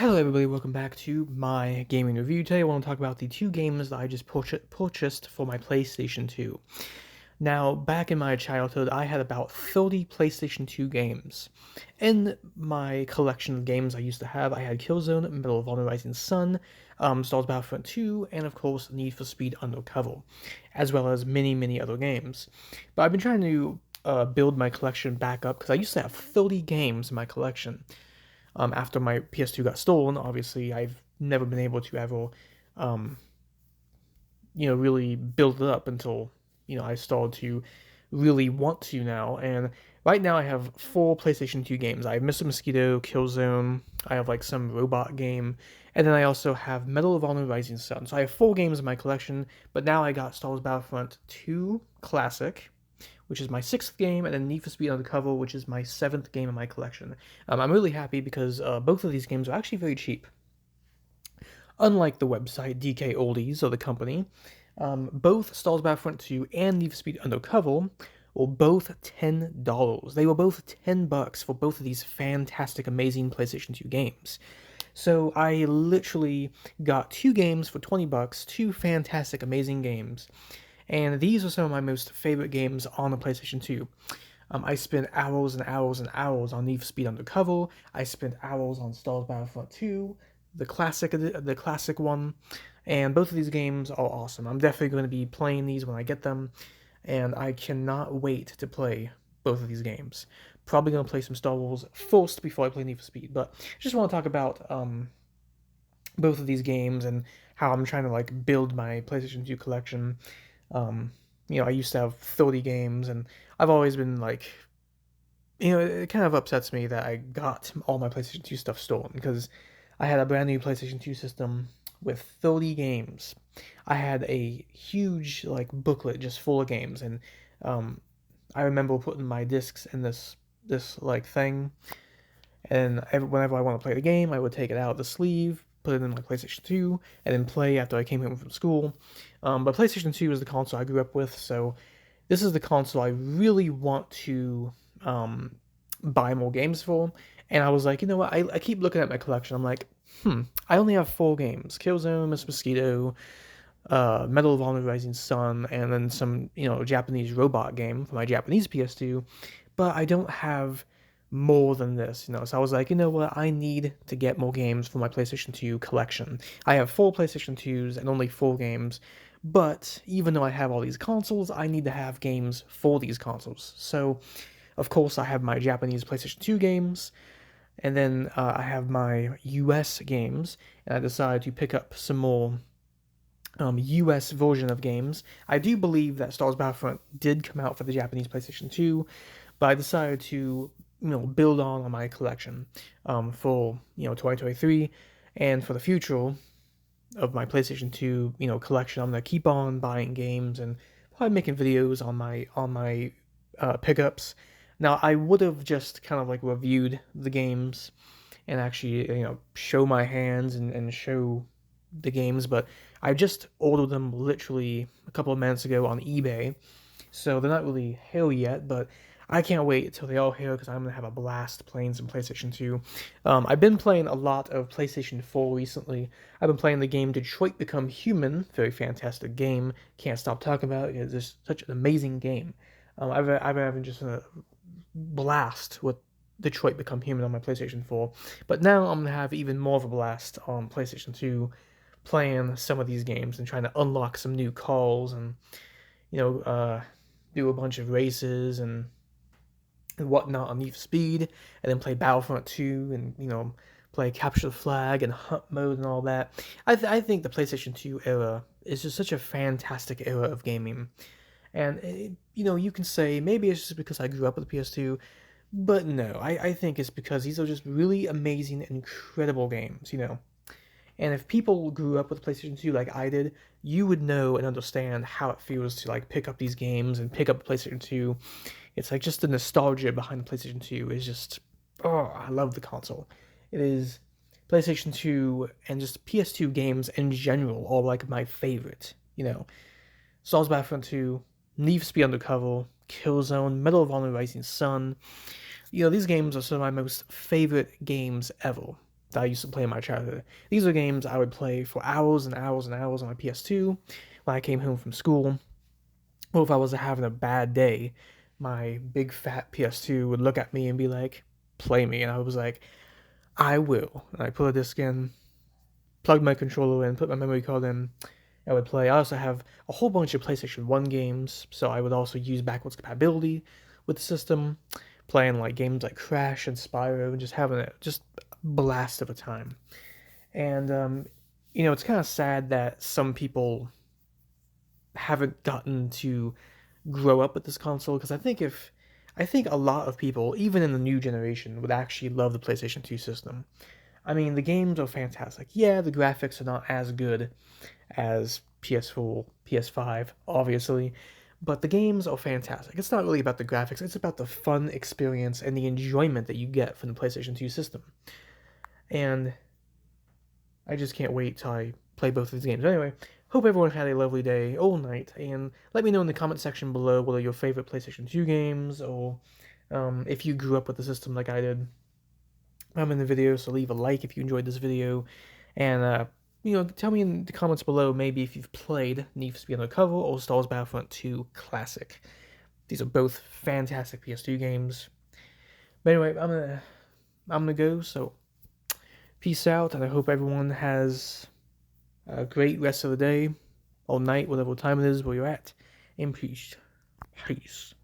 Hello everybody, welcome back to my gaming review. Today I want to talk about the two games that I just purchased for my PlayStation 2. Now, back in my childhood, I had about 30 PlayStation 2 games. In my collection of games I used to have, I had Killzone, Medal of Honor Rising Sun, Star Wars Battlefront 2, and of course Need for Speed Undercover, as well as many other games. But I've been trying to build my collection back up because I used to have 30 games in my collection. After my PS2 got stolen, obviously I've never been able to ever, um, really build it up until, I started to really want to now. And right now I have four PlayStation 2 games. I have Mr. Mosquito, Killzone, I have like some robot game, and then I also have Medal of Honor Rising Sun. So I have four games in my collection, but now I got Star Wars Battlefront 2 Classic, which is my sixth game, and then Need for Speed Undercover, which is my seventh game in my collection. I'm really happy because both of these games are actually very cheap. Unlike the website DK Oldies or the company, both Star Wars Battlefront 2 and Need for Speed Undercover were both $10. They were both $10 for both of these fantastic, amazing PlayStation 2 games. So I literally got two games for $20, two fantastic, amazing games. And these are some of my most favorite games on the PlayStation 2. I spent hours and hours and hours on Need for Speed Undercover. I spent hours on Star Wars Battlefront 2, the classic one, and both of these games are awesome. I'm definitely going to be playing these when I get them, and I cannot wait to play both of these games. Probably going to play some Star Wars first before I play Need for Speed, but I just want to talk about both of these games and how I'm trying to like build my PlayStation 2 collection. Um, I used to have 30 games, and I've always been like, it kind of upsets me that I got all my PlayStation 2 stuff stolen because I had a brand new PlayStation 2 system with 30 games. I had a huge like booklet just full of games, and um, I remember putting my discs in this like thing, and whenever I want to play the game, I would take it out of the sleeve, put it in my PlayStation 2, and then play after I came home from school. But PlayStation 2 is the console I grew up with, so this is the console I really want to buy more games for. And I was like, you know what? I keep looking at my collection. I'm like, I only have four games: Killzone, Miss Mosquito, Medal of Honor Rising Sun, and then some Japanese robot game for my Japanese PS2. But I don't have more than this. So I was like, you know what? I need to get more games for my PlayStation 2 collection. I have four PlayStation 2s and only four games, but even though I have all these consoles, I need to have games for these consoles. So, of course, I have my Japanese PlayStation 2 games, and then I have my US games, and I decided to pick up some more US version of games. I do believe that Star Wars Battlefront did come out for the Japanese PlayStation 2, but I decided to build on my collection for 2023, and for the future of my PlayStation 2 collection. I'm gonna keep on buying games and probably making videos on my pickups. Now I would have just kind of like reviewed the games and actually show my hands and show the games, but I just ordered them literally a couple of minutes ago on eBay, so they're not really here yet, but I can't wait until they all here because I'm gonna have a blast playing some PlayStation 2. I've been playing a lot of PlayStation 4 recently. I've been playing the game Detroit Become Human, very fantastic game. Can't stop talking about it. It's just such an amazing game. I've having just a blast with Detroit Become Human on my PlayStation 4, but now I'm gonna have even more of a blast on PlayStation 2, playing some of these games and trying to unlock some new calls and you know uh, do a bunch of races and whatnot on Need for Speed, and then play Battlefront 2, and play Capture the Flag and Hunt mode and all that. I think the PlayStation 2 era is just such a fantastic era of gaming, and you can say maybe it's just because I grew up with the PS2, but no, I think it's because these are just really amazing, incredible games. And if people grew up with PlayStation 2 like I did, you would know and understand how it feels to like pick up these games and pick up PlayStation 2. It's like just the nostalgia behind the PlayStation 2 is just, oh, I love the console. It is PlayStation 2 and just PS2 games in general are like my favorite. Star Wars Battlefront 2, Need for Speed Undercover, Killzone, Medal of Honor Rising Sun. These games are some of my most favorite games ever. that I used to play in my childhood. These are games I would play for hours and hours and hours on my PS2 when I came home from school. Or if I was having a bad day, my big fat PS2 would look at me and be like, play me. And I was like, I will. And I put a disc in, plugged my controller in, put my memory card in, I would play. I also have a whole bunch of PlayStation 1 games, so I would also use backwards compatibility with the system, playing like games like Crash and Spyro, and just having a just blast of a time. And it's kind of sad that some people haven't gotten to grow up with this console, because I think a lot of people, even in the new generation, would actually love the PlayStation 2 system. I mean, the games are fantastic. Yeah, the graphics are not as good as PS4, PS5, obviously, but the games are fantastic. It's not really about the graphics, it's about the fun experience and the enjoyment that you get from the PlayStation 2 system. And I just can't wait till I play both of these games. Anyway, hope everyone had a lovely day all night, and let me know in the comment section below what are your favorite PlayStation 2 games, or if you grew up with the system like I did. I'm in the video, so leave a like if you enjoyed this video, and tell me in the comments below maybe if you've played Need for Speed Undercover or Star Wars Battlefront 2 Classic. These are both fantastic PS2 games. But anyway, I'm gonna go. So peace out, and I hope everyone has a great rest of the day, or night, whatever time it is where you're at. And peace. Peace.